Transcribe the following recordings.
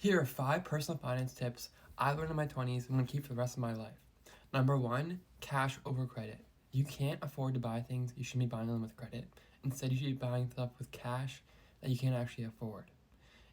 Here are 5 personal finance tips I learned in my 20s I'm going to keep for the rest of my life. Number 1, cash over credit. You can't afford to buy things you shouldn't be buying them with credit. Instead, you should be buying stuff with cash that you can't actually afford.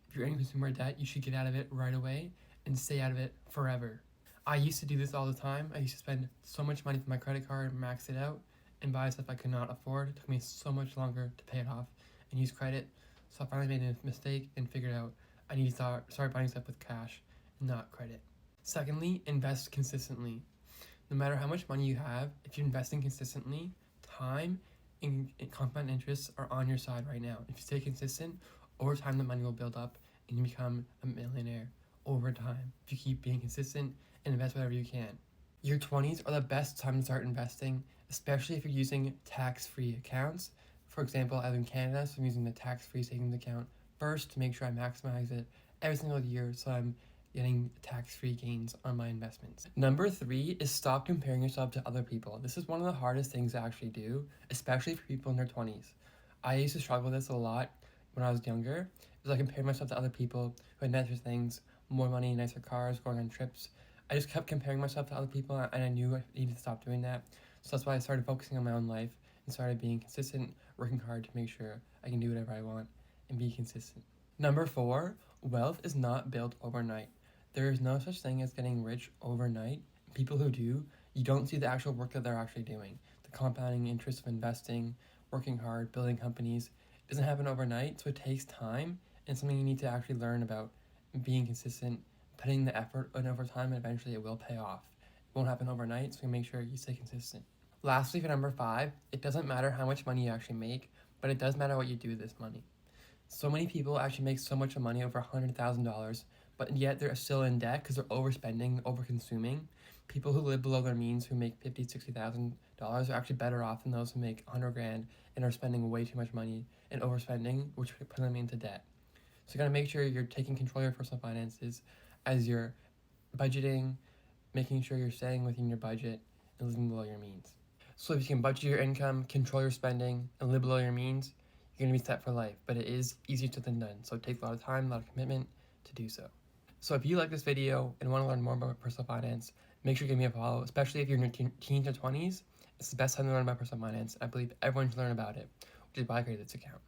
If you're in consumer debt, you should get out of it right away and stay out of it forever. I used to do this all the time. I used to spend so much money for my credit card, max it out, and buy stuff I could not afford. It took me so much longer to pay it off and use credit. So I finally made a mistake and figured out I need to start buying stuff with cash and not credit. Secondly, invest consistently. No matter how much money you have, if you're investing consistently, time and compound interests are on your side right now. If you stay consistent, over time the money will build up and you become a millionaire over time if you keep being consistent and invest whatever you can. Your 20s are the best time to start investing, especially if you're using tax-free accounts. For example, I live in Canada, so I'm using the tax-free savings account first to make sure I maximize it every single year so I'm getting tax-free gains on my investments. Number 3 is stop comparing yourself to other people. This is one of the hardest things to actually do, especially for people in their 20s. I used to struggle with this a lot when I was younger, because I compared myself to other people who had nicer things, more money, nicer cars, going on trips. I just kept comparing myself to other people, and I knew I needed to stop doing that. So that's why I started focusing on my own life and started being consistent, working hard to make sure I can do whatever I want and be consistent. Number 4, wealth is not built overnight. There is no such thing as getting rich overnight. People who do, you don't see the actual work that they're actually doing. The compounding interest of investing, working hard, building companies, it doesn't happen overnight, so it takes time and something you need to actually learn about being consistent, putting the effort in over time, and eventually it will pay off. It won't happen overnight, so make sure you stay consistent. Lastly, for number 5, it doesn't matter how much money you actually make, but it does matter what you do with this money. So many people actually make so much money, over $100,000, but yet they're still in debt because they're overspending, overconsuming. People who live below their means, who make $50,000, $60,000, are actually better off than those who make 100 grand and are spending way too much money and overspending, which put them into debt. So you gotta make sure you're taking control of your personal finances as you're budgeting, making sure you're staying within your budget and living below your means. So if you can budget your income, control your spending, and live below your means, you're gonna be set for life. But it is easier said than done, so it takes a lot of time, a lot of commitment to do so. So if you like this video and want to learn more about personal finance, make sure you give me a follow, especially if you're in your teens or 20s. It's the best time to learn about personal finance. I believe everyone should learn about it, which is why I created this account.